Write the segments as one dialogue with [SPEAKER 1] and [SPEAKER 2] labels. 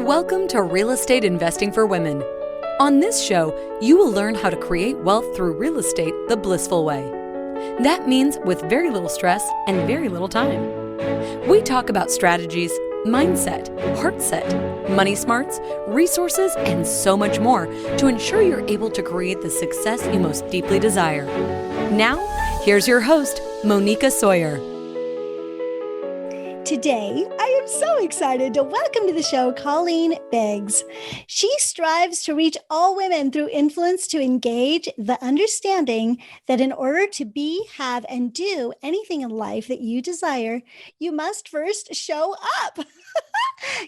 [SPEAKER 1] Welcome to Real Estate Investing for Women. On this show, you will learn how to create wealth through real estate the blissful way. That means with very little stress and very little time. We talk about strategies, mindset, heart set, money smarts, resources, and so much more to ensure you're able to create the success you most deeply desire. Now, here's your host, Moneeka Sawyer.
[SPEAKER 2] Today, I am so excited to welcome to the show Colleen Biggs. She strives to reach all women through influence to engage the understanding that in order to be, have, and do anything in life that you desire, you must first show up.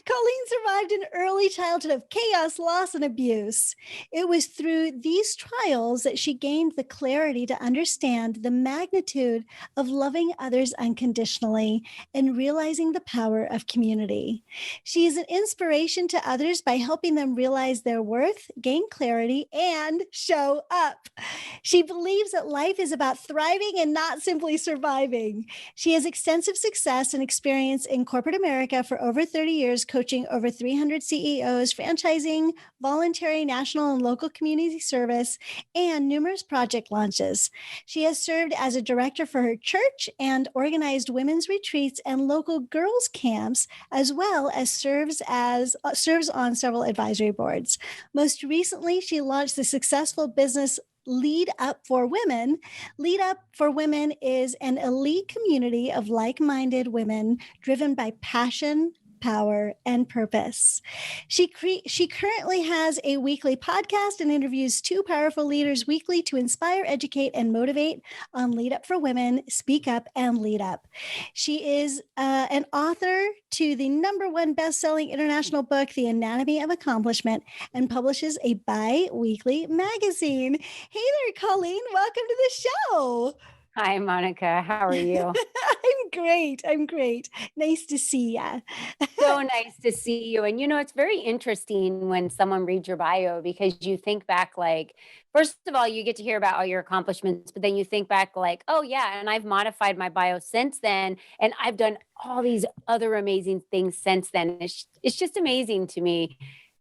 [SPEAKER 2] Colleen survived an early childhood of chaos, loss, and abuse. It was through these trials that she gained the clarity to understand the magnitude of loving others unconditionally and realizing the power of community. She is an inspiration to others by helping them realize their worth, gain clarity, and show up. She believes that life is about thriving and not simply surviving. She has extensive success and experience in corporate America for over 30 years, coaching over 300 CEOs, franchising, voluntary, national, and local community service, and numerous project launches. She has served as a director for her church and organized women's retreats and local girls' camps, as well as serves on several advisory boards. Most recently, she launched the successful business Lead Up for Women. Lead Up for Women is an elite community of like-minded women driven by passion, power, and purpose. She currently has a weekly podcast and interviews two powerful leaders weekly to inspire, educate, and motivate on Lead Up for Women, Speak Up, and Lead Up. She is an author to the #1 best-selling international book, The Anatomy of Accomplishment, and publishes a bi-weekly magazine. Hey there, Colleen. Welcome to the show.
[SPEAKER 3] Hi, Monica. How are you?
[SPEAKER 2] I'm great. Nice to see you.
[SPEAKER 3] So nice to see you. And it's very interesting when someone reads your bio because you think back first of all, you get to hear about all your accomplishments, but then you think back oh yeah, and I've modified my bio since then. And I've done all these other amazing things since then. It's just amazing to me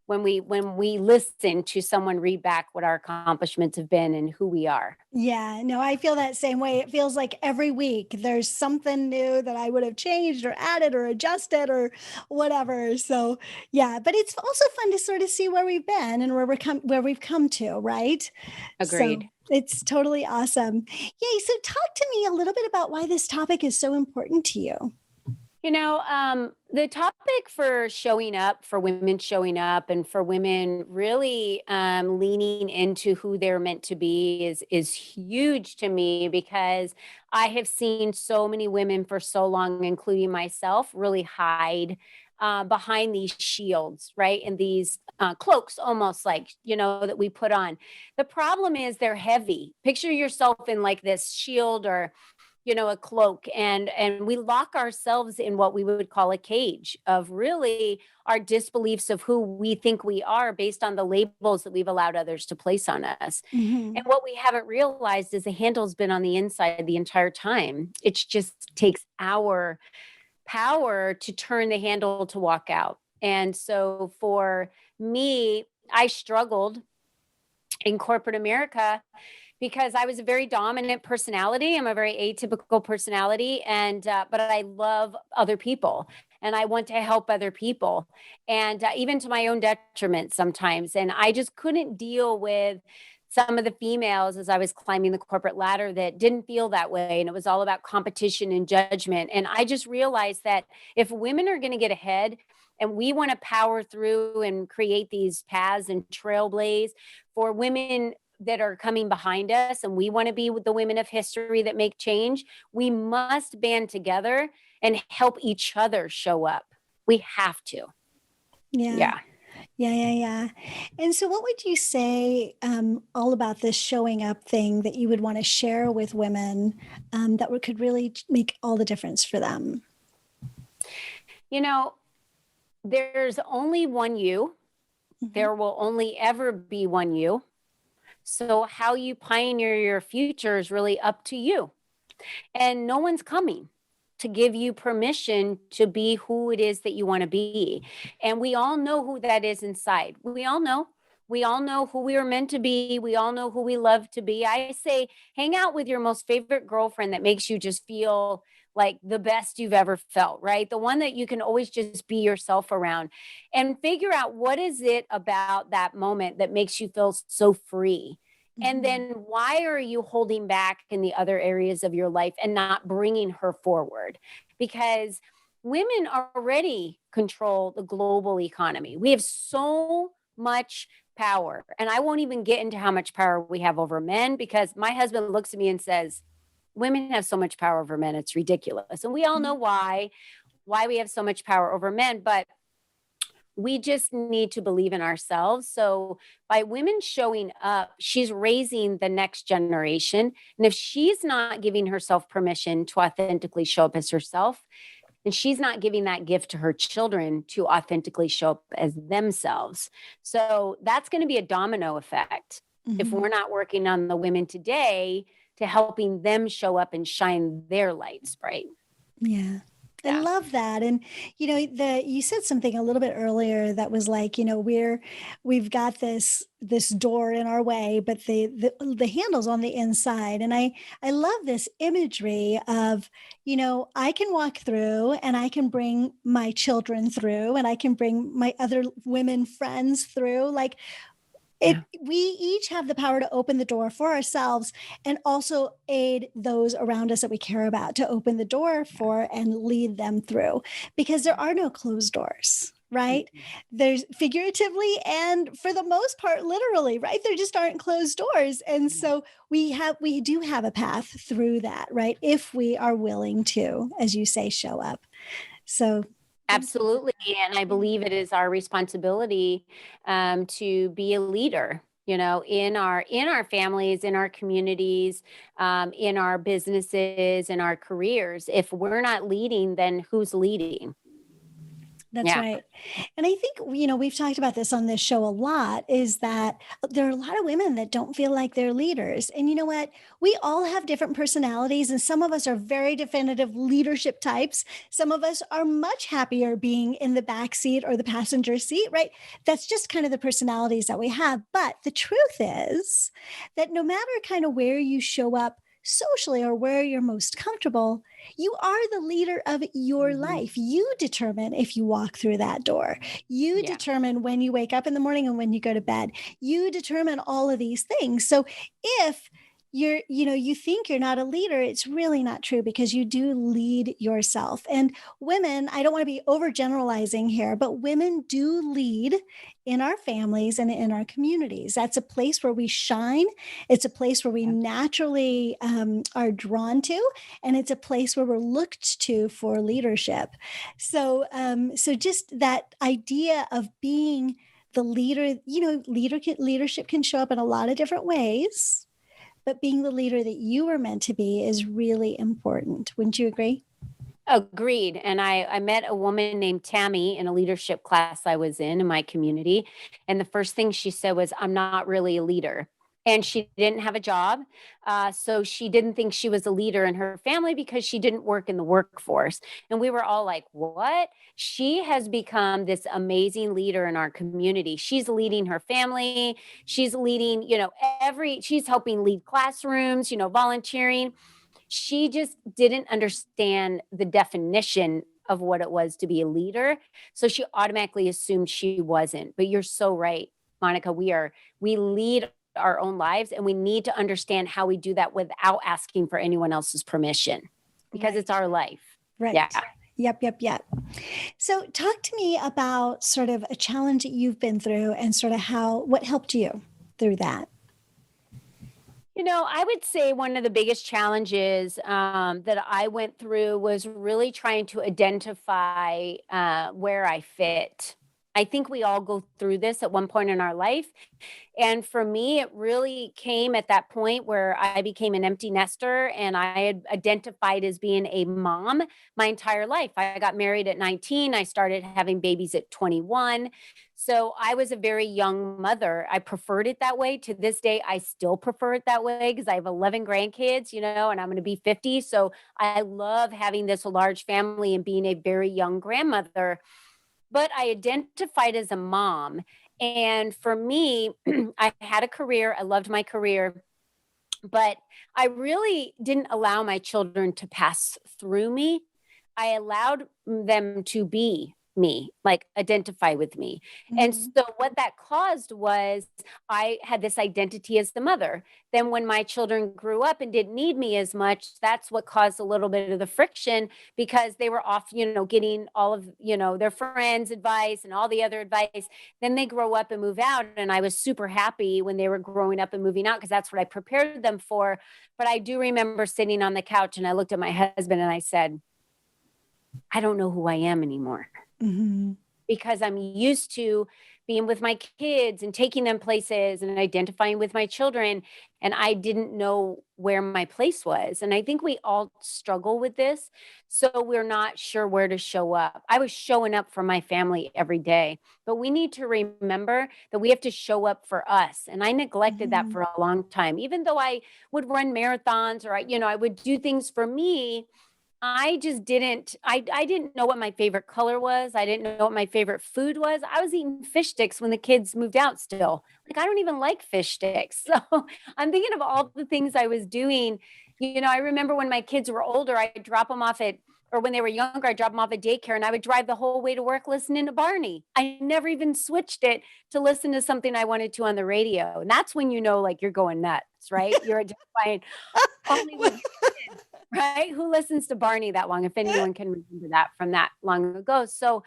[SPEAKER 3] when we listen to someone read back what our accomplishments have been and who we are.
[SPEAKER 2] Yeah, no, I feel that same way. It feels like every week there's something new that I would have changed or added or adjusted or whatever. So yeah, but it's also fun to sort of see where we've been and where we've come to, right?
[SPEAKER 3] Agreed.
[SPEAKER 2] So it's totally awesome. Yay. So talk to me a little bit about why this topic is so important to you.
[SPEAKER 3] The topic for showing up, for women showing up, and for women really leaning into who they're meant to be is huge to me because I have seen so many women for so long, including myself, really hide behind these shields, right? And these cloaks almost that we put on. The problem is they're heavy. Picture yourself in this shield or a cloak, and we lock ourselves in what we would call a cage of really our disbeliefs of who we think we are based on the labels that we've allowed others to place on us. Mm-hmm. And what we haven't realized is the handle's been on the inside the entire time. It just takes our power to turn the handle to walk out. And so for me, I struggled in corporate America because I was a very dominant personality. I'm a very atypical personality, but I love other people and I want to help other people, and even to my own detriment sometimes. And I just couldn't deal with some of the females as I was climbing the corporate ladder that didn't feel that way. And it was all about competition and judgment. And I just realized that if women are going to get ahead and we want to power through and create these paths and trailblaze for women that are coming behind us, and we want to be with the women of history that make change, we must band together and help each other show up. We have to.
[SPEAKER 2] Yeah. And so what would you say all about this showing up thing that you would want to share with women that could really make all the difference for them?
[SPEAKER 3] There's only one you. Mm-hmm. There will only ever be one you. So how you pioneer your future is really up to you. And no one's coming to give you permission to be who it is that you want to be. And we all know who that is inside. We all know. We all know who we are meant to be. We all know who we love to be. I say, hang out with your most favorite girlfriend that makes you just feel like the best you've ever felt, right? The one that you can always just be yourself around, and figure out what is it about that moment that makes you feel so free. And then why are you holding back in the other areas of your life and not bringing her forward? Because women already control the global economy. We have so much power. And I won't even get into how much power we have over men, because my husband looks at me and says, women have so much power over men. It's ridiculous. And we all know why we have so much power over men, but we just need to believe in ourselves. So by women showing up, she's raising the next generation. And if she's not giving herself permission to authentically show up as herself, and she's not giving that gift to her children to authentically show up as themselves. So that's going to be a domino effect if we're not working on the women today to helping them show up and shine their lights bright.
[SPEAKER 2] Yeah. I love that. And, you said something a little bit earlier that was like, we've got this door in our way, but the handle's on the inside. And I love this imagery of, I can walk through and I can bring my children through and I can bring my other women friends through. Like, we each have the power to open the door for ourselves and also aid those around us that we care about to open the door for and lead them through, because there are no closed doors, right? There's figuratively and for the most part, literally, right? There just aren't closed doors. And so we do have a path through that, right? If we are willing to, as you say, show up. So
[SPEAKER 3] absolutely. And I believe it is our responsibility to be a leader, in our families, in our communities, in our businesses, in our careers. If we're not leading, then who's leading?
[SPEAKER 2] That's right. And I think, we've talked about this on this show a lot, is that there are a lot of women that don't feel like they're leaders. And you know what? We all have different personalities, and some of us are very definitive leadership types. Some of us are much happier being in the back seat or the passenger seat, right? That's just kind of the personalities that we have. But the truth is that no matter kind of where you show up socially or where you're most comfortable, you are the leader of your life. You determine if you walk through that door. You determine when you wake up in the morning and when you go to bed. You determine all of these things. So if you think you're not a leader, it's really not true, because you do lead yourself. And women, I don't want to be overgeneralizing here, but women do lead in our families and in our communities. That's a place where we shine. It's a place where we naturally are drawn to, and it's a place where we're looked to for leadership. So just that idea of being the leader, leadership can show up in a lot of different ways. But being the leader that you were meant to be is really important. Wouldn't you agree?
[SPEAKER 3] Agreed. And I met a woman named Tammy in a leadership class I was in my community. And the first thing she said was, I'm not really a leader. And she didn't have a job. So she didn't think she was a leader in her family because she didn't work in the workforce. And we were all like, what? She has become this amazing leader in our community. She's leading her family. She's leading, she's helping lead classrooms, volunteering. She just didn't understand the definition of what it was to be a leader. So she automatically assumed she wasn't. But you're so right, Moneeka. We lead our own lives, and we need to understand how we do that without asking for anyone else's permission, because it's our life.
[SPEAKER 2] Right. Yeah. Yep. So talk to me about sort of a challenge that you've been through and sort of what helped you through that.
[SPEAKER 3] I would say one of the biggest challenges that I went through was really trying to identify where I fit I think we all go through this at one point in our life. And for me, it really came at that point where I became an empty nester and I had identified as being a mom my entire life. I got married at 19. I started having babies at 21. So I was a very young mother. I preferred it that way. To this day, I still prefer it that way because I have 11 grandkids, and I'm going to be 50. So I love having this large family and being a very young grandmother, but I identified as a mom. And for me, I had a career. I loved my career, but I really didn't allow my children to pass through me. I allowed them to be me, like identify with me. And
[SPEAKER 2] Mhm.
[SPEAKER 3] so what that caused was I had this identity as the mother. Then when my children grew up and didn't need me as much, that's what caused a little bit of the friction because they were off, getting all of, their friends' advice and all the other advice. Then they grow up and move out. And I was super happy when they were growing up and moving out because that's what I prepared them for. But I do remember sitting on the couch and I looked at my husband and I said, I don't know who I am anymore
[SPEAKER 2] Mhm.
[SPEAKER 3] because I'm used to being with my kids and taking them places and identifying with my children. And I didn't know where my place was. And I think we all struggle with this. So we're not sure where to show up. I was showing up for my family every day, but we need to remember that we have to show up for us. And I neglected that
[SPEAKER 2] Mhm.
[SPEAKER 3] for a long time, even though I would run marathons or I would do things for me. I just I didn't know what my favorite color was. I didn't know what my favorite food was. I was eating fish sticks when the kids moved out still. Like I don't even like fish sticks. So I'm thinking of all the things I was doing. I remember when my kids were older, I'd drop them off at or when they were younger, I'd drop them off at daycare and I would drive the whole way to work listening to Barney. I never even switched it to listen to something I wanted to on the radio. And that's when like you're going nuts, right? You're identifying only with right? Who listens to Barney that long, if anyone can remember that from that long ago? So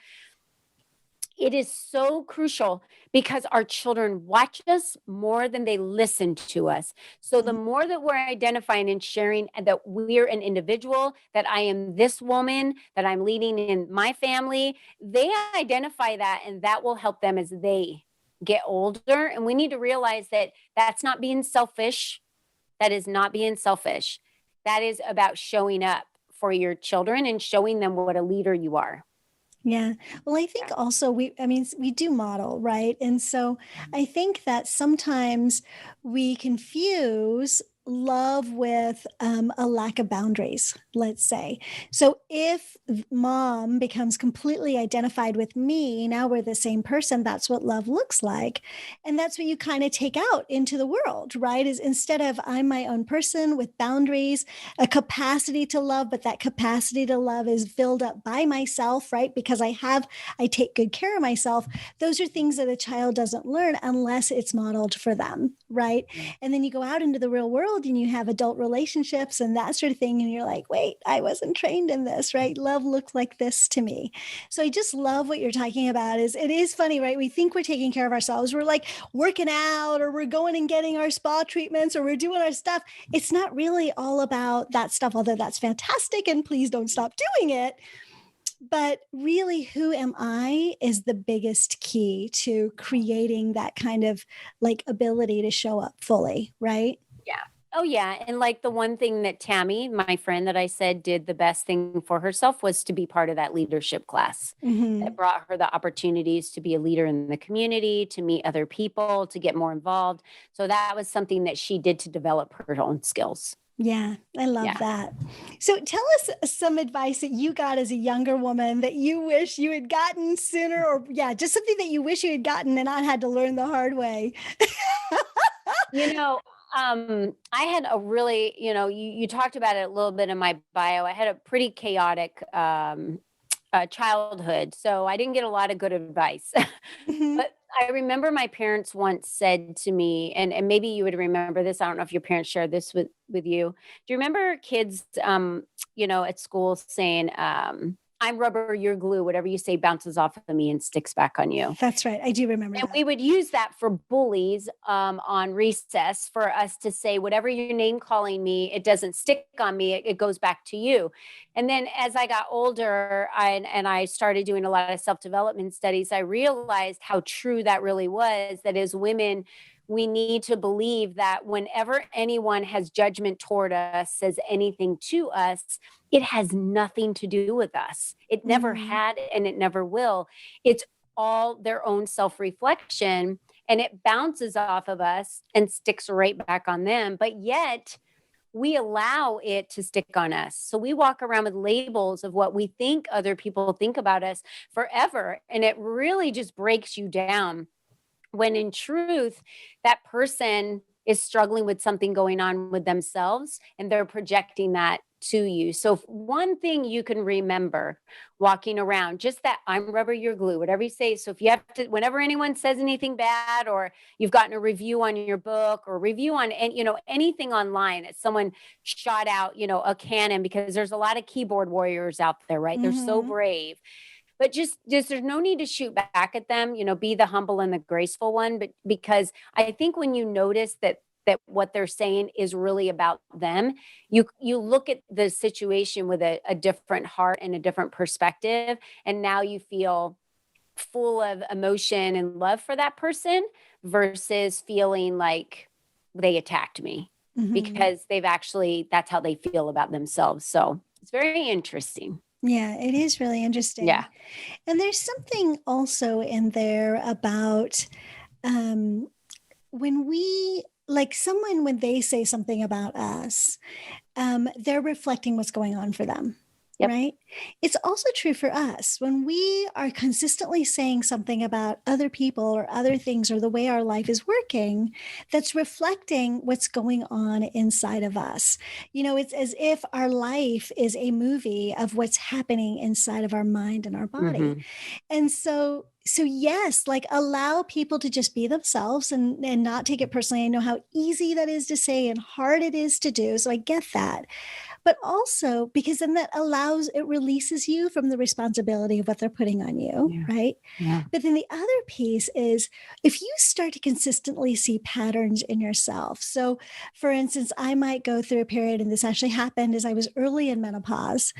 [SPEAKER 3] it is so crucial because our children watch us more than they listen to us. So the more that we're identifying and sharing that we're an individual, that I am this woman, that I'm leading in my family, they identify that and that will help them as they get older. And we need to realize that that's not being selfish. That is not being selfish. That is about showing up for your children and showing them what a leader you are.
[SPEAKER 2] Yeah. Well, I think
[SPEAKER 3] Yeah.
[SPEAKER 2] also we do model, right? And so I think that sometimes we confuse love with a lack of boundaries, let's say. So if mom becomes completely identified with me, now we're the same person, that's what love looks like. And that's what you kind of take out into the world, right? Is instead of I'm my own person with boundaries, a capacity to love, but that capacity to love is filled up by myself, right? Because I take good care of myself. Those are things that a child doesn't learn unless it's modeled for them, right? And then you go out into the real world and you have adult relationships and that sort of thing. And you're like, wait, I wasn't trained in this, right? Love looks like this to me. So I just love what you're talking about. It is funny, right? We think we're taking care of ourselves. We're like working out or we're going and getting our spa treatments or we're doing our stuff. It's not really all about that stuff, although that's fantastic. And please don't stop doing it. But really, who am I is the biggest key to creating that kind of like ability to show up fully, right?
[SPEAKER 3] Yeah. Oh, yeah. And like the one thing that Tammy, my friend that I said did the best thing for herself was to be part of that leadership class that
[SPEAKER 2] Hmm.
[SPEAKER 3] brought her the opportunities to be a leader in the community, to meet other people, to get more involved. So that was something that she did to develop her own skills.
[SPEAKER 2] Yeah, I love
[SPEAKER 3] Yeah.
[SPEAKER 2] that. So tell us some advice that you got as a younger woman that you wish you had gotten sooner, or yeah, just something that you wish you had gotten and not had to learn the hard way.
[SPEAKER 3] You know, I had a really, you talked about it a little bit in my bio. I had a pretty chaotic childhood, so I didn't get a lot of good advice.
[SPEAKER 2] Mhm.
[SPEAKER 3] But I remember my parents once said to me, and maybe you would remember this. I don't know if your parents shared this with you. Do you remember kids, at school saying, I'm rubber, you're glue. Whatever you say bounces off of me and sticks back on you.
[SPEAKER 2] That's right. I do remember
[SPEAKER 3] And
[SPEAKER 2] that.
[SPEAKER 3] we would use that for bullies on recess for us to say, whatever you're name calling me, it doesn't stick on me. It goes back to you. And then as I got older and I started doing a lot of self-development studies, I realized how true that really was, that as women, we need to believe that whenever anyone has judgment toward us, says anything to us, it has nothing to do with us. It never had and it never will. It's all their own self-reflection, and it bounces off of us and sticks right back on them. But yet we allow it to stick on us. So we walk around with labels of what we think other people think about us forever. And it really just breaks you down, when in truth, that person is struggling with something going on with themselves and they're projecting that to you. So one thing you can remember walking around, just that I'm rubber, you're glue, whatever you say. So if you have to, whenever anyone says anything bad, or you've gotten a review on your book or review on, anything online that someone shot out, a cannon, because there's a lot of keyboard warriors out there, right? They're so brave. But just there's no need to shoot back at them, be the humble and the graceful one. But because I think when you notice that what they're saying is really about them, you look at the situation with a different heart and a different perspective. And now you feel full of emotion and love for that person versus feeling like they attacked me, because that's how they feel about themselves. So it's very interesting.
[SPEAKER 2] Yeah, it is really interesting.
[SPEAKER 3] Yeah.
[SPEAKER 2] And there's something also in there about when when they say something about us, they're reflecting what's going on for them.
[SPEAKER 3] Yep.
[SPEAKER 2] Right? It's also true for us. When we are consistently saying something about other people or other things or the way our life is working, that's reflecting what's going on inside of us. It's as if our life is a movie of what's happening inside of our mind and our body. And so yes, allow people to just be themselves and not take it personally. I know how easy that is to say and hard it is to do. So I get that. But also because then it releases you from the responsibility of what they're putting on you, right?
[SPEAKER 3] Yeah.
[SPEAKER 2] But then the other piece is if you start to consistently see patterns in yourself. So for instance, I might go through a period, and this actually happened as I was early in menopause.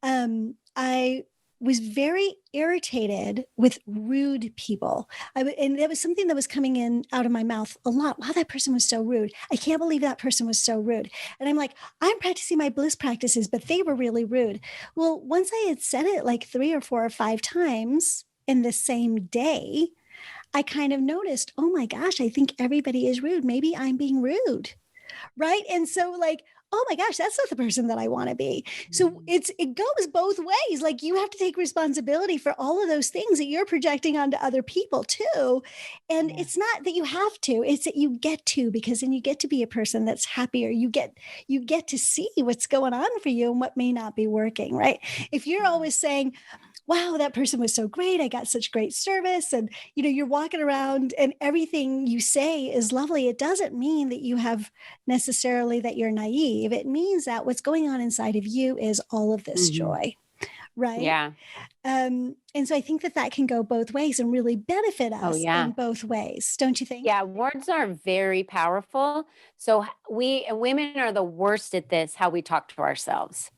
[SPEAKER 2] I was very irritated with rude people. And there was something that was coming in out of my mouth a lot. Wow, that person was so rude. I can't believe that person was so rude. And I'm like, I'm practicing my bliss practices, but they were really rude. Well, once I had said it like 3 or 4 or 5 times in the same day, I kind of noticed, oh my gosh, I think everybody is rude. Maybe I'm being rude. Right. And so oh my gosh, that's not the person that I want to be. So it goes both ways. You have to take responsibility for all of those things that you're projecting onto other people too. And it's not that you have to, it's that you get to, because then you get to be a person that's happier. You get to see what's going on for you and what may not be working, right? If you're always saying, wow, that person was so great, I got such great service, and you're walking around and everything you say is lovely, it doesn't mean that you have necessarily that you're naive. It means that what's going on inside of you is all of this joy, right?
[SPEAKER 3] Yeah.
[SPEAKER 2] And so I think that can go both ways and really benefit us in both ways, don't you think?
[SPEAKER 3] Yeah, words are very powerful. So women are the worst at this, how we talk to ourselves.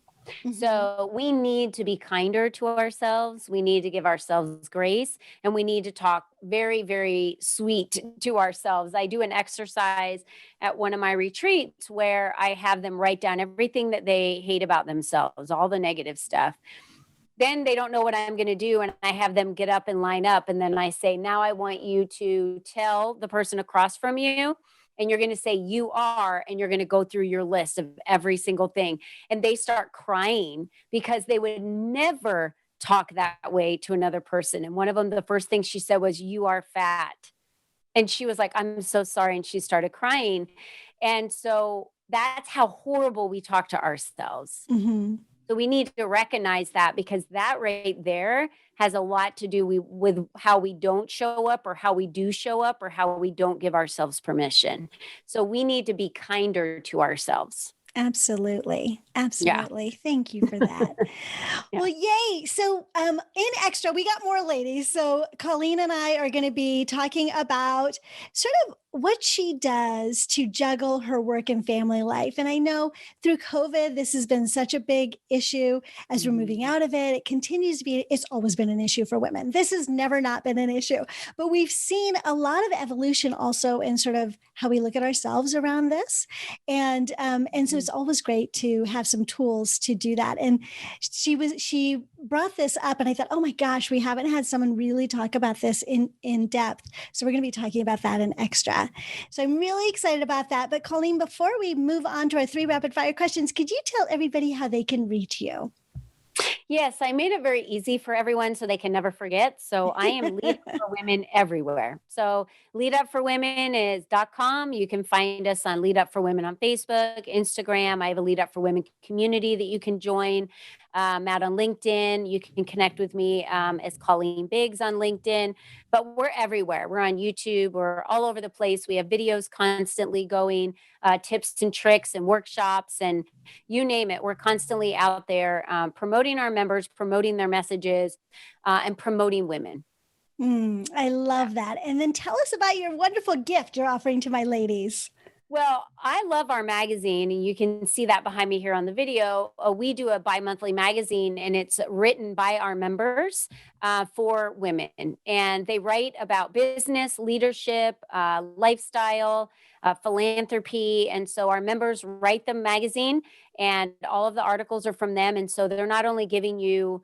[SPEAKER 3] So we need to be kinder to ourselves. We need to give ourselves grace, and we need to talk very, very sweet to ourselves. I do an exercise at one of my retreats where I have them write down everything that they hate about themselves, all the negative stuff. Then they don't know what I'm going to do. And I have them get up and line up. And then I say, now I want you to tell the person across from you, and you're going to say you are, and you're going to go through your list of every single thing. And they start crying because they would never talk that way to another person. And one of them, the first thing she said was, you are fat. And she was like, I'm so sorry. And she started crying. And so that's how horrible we talk to ourselves. So we need to recognize that, because that right there has a lot to do with how we don't show up, or how we do show up, or how we don't give ourselves permission. So we need to be kinder to ourselves.
[SPEAKER 2] Absolutely.
[SPEAKER 3] Yeah.
[SPEAKER 2] Absolutely. Thank you for that.
[SPEAKER 3] Yeah.
[SPEAKER 2] Well, yay. So, in extra, we got more ladies. So, Colleen and I are going to be talking about sort of what she does to juggle her work and family life. And I know through COVID, this has been such a big issue as we're moving out of it. It continues to be, it's always been an issue for women. This has never not been an issue, but we've seen a lot of evolution also in sort of how we look at ourselves around this. And so it's always great to have some tools to do that. And she brought this up, and I thought, oh my gosh, we haven't had someone really talk about this in depth. So we're going to be talking about that in extra. So I'm really excited about that. But Colleen, before we move on to our 3 rapid fire questions, could you tell everybody how they can reach you?
[SPEAKER 3] Yes, I made it very easy for everyone so they can never forget. So I am Lead Up for Women everywhere. So leadupforwomen.com. You can find us on Lead Up for Women on Facebook, Instagram. I have a Lead Up for Women community that you can join. Out on LinkedIn. You can connect with me as Colleen Biggs on LinkedIn, but we're everywhere. We're on YouTube. We're all over the place. We have videos constantly going, tips and tricks and workshops and you name it. We're constantly out there promoting our members, promoting their messages, and promoting women.
[SPEAKER 2] I love that. And then tell us about your wonderful gift you're offering to my ladies.
[SPEAKER 3] Well, I love our magazine, and you can see that behind me here on the video. We do a bi-monthly magazine, and it's written by our members for women. And they write about business, leadership, lifestyle, philanthropy. And so our members write the magazine, and all of the articles are from them. And so they're not only giving you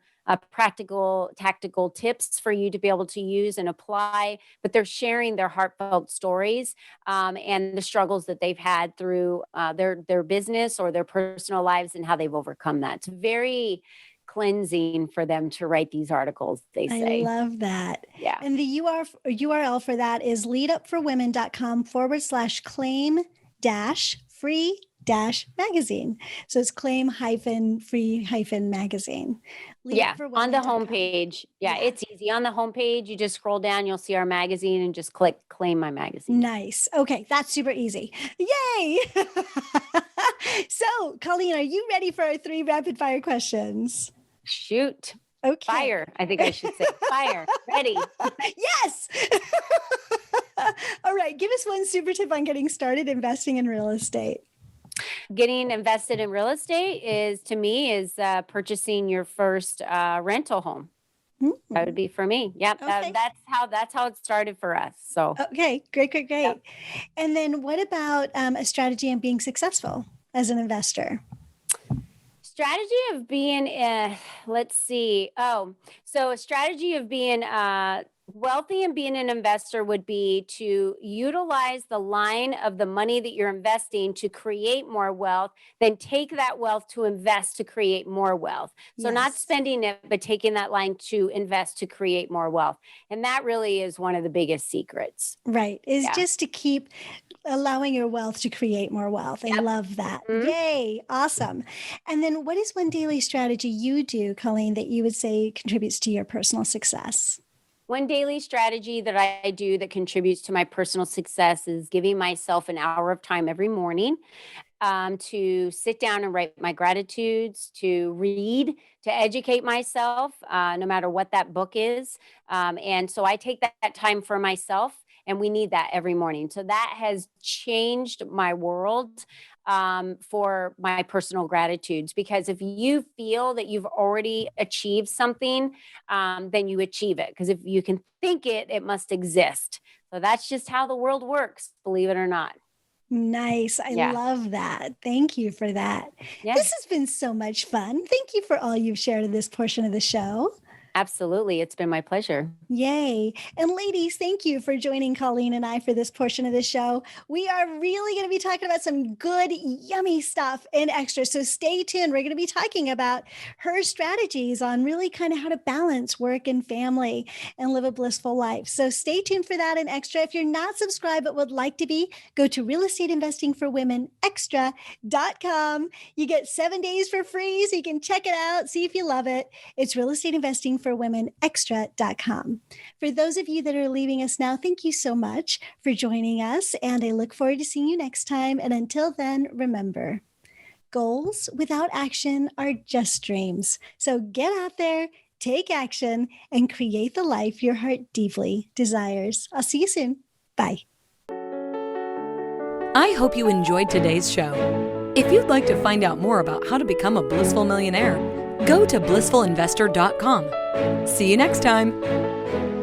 [SPEAKER 3] practical, tactical tips for you to be able to use and apply, but they're sharing their heartfelt stories and the struggles that they've had through their business or their personal lives and how they've overcome that. It's very cleansing for them to write these articles, they say.
[SPEAKER 2] I love that.
[SPEAKER 3] Yeah.
[SPEAKER 2] And the URL for that is leadupforwomen.com/claim free magazine. So it's claim free magazine.
[SPEAKER 3] On the homepage. Yeah, it's easy. On the homepage, you just scroll down, you'll see our magazine and just click claim my magazine.
[SPEAKER 2] Nice. Okay, that's super easy. Yay! So, Colleen, are you ready for our 3 rapid fire questions?
[SPEAKER 3] Shoot.
[SPEAKER 2] Okay.
[SPEAKER 3] Fire. I think I should say fire. Ready.
[SPEAKER 2] Yes. All right. Give us one super tip on getting started investing in real estate.
[SPEAKER 3] Getting invested in real estate is purchasing your first rental home. Mm-hmm. That would be for me. Yep. Okay. That's how it started for us. So
[SPEAKER 2] okay, great. Yep. And then what about a strategy on being successful as an investor?
[SPEAKER 3] Strategy of being a strategy of being wealthy and being an investor would be to utilize the line of the money that you're investing to create more wealth, then take that wealth to invest to create more wealth. So not spending it, but taking that line to invest to create more wealth. And that really is one of the biggest secrets.
[SPEAKER 2] Right. Is just to keep allowing your wealth to create more wealth. I love that. Mm-hmm. Yay. Awesome. And then what is one daily strategy you do, Colleen, that you would say contributes to your personal success?
[SPEAKER 3] One daily strategy that I do that contributes to my personal success is giving myself an hour of time every morning to sit down and write my gratitudes, to read, to educate myself, no matter what that book is. And so I take that time for myself, and we need that every morning. So that has changed my world for my personal gratitudes, because if you feel that you've already achieved something, then you achieve it. Because if you can think it, it must exist. So that's just how the world works, believe it or not.
[SPEAKER 2] Nice. I love that. Thank you for that. Yes. This has been so much fun. Thank you for all you've shared in this portion of the show.
[SPEAKER 3] Absolutely. It's been my pleasure.
[SPEAKER 2] Yay. And ladies, thank you for joining Colleen and I for this portion of the show. We are really going to be talking about some good, yummy stuff in extra. So stay tuned. We're going to be talking about her strategies on really kind of how to balance work and family and live a blissful life. So stay tuned for that in extra. If you're not subscribed but would like to be, go to realestateinvestingforwomenextra.com. You get 7 days for free, so you can check it out, see if you love it. It's realestateinvestingforwomenextra.com. For those of you that are leaving us now, thank you so much for joining us. And I look forward to seeing you next time. And until then, remember, Goals without action are just dreams. So get out there, take action, and create the life your heart deeply desires. I'll see you soon. Bye.
[SPEAKER 1] I hope you enjoyed today's show. If you'd like to find out more about how to become a blissful millionaire, go to blissfulinvestor.com. See you next time.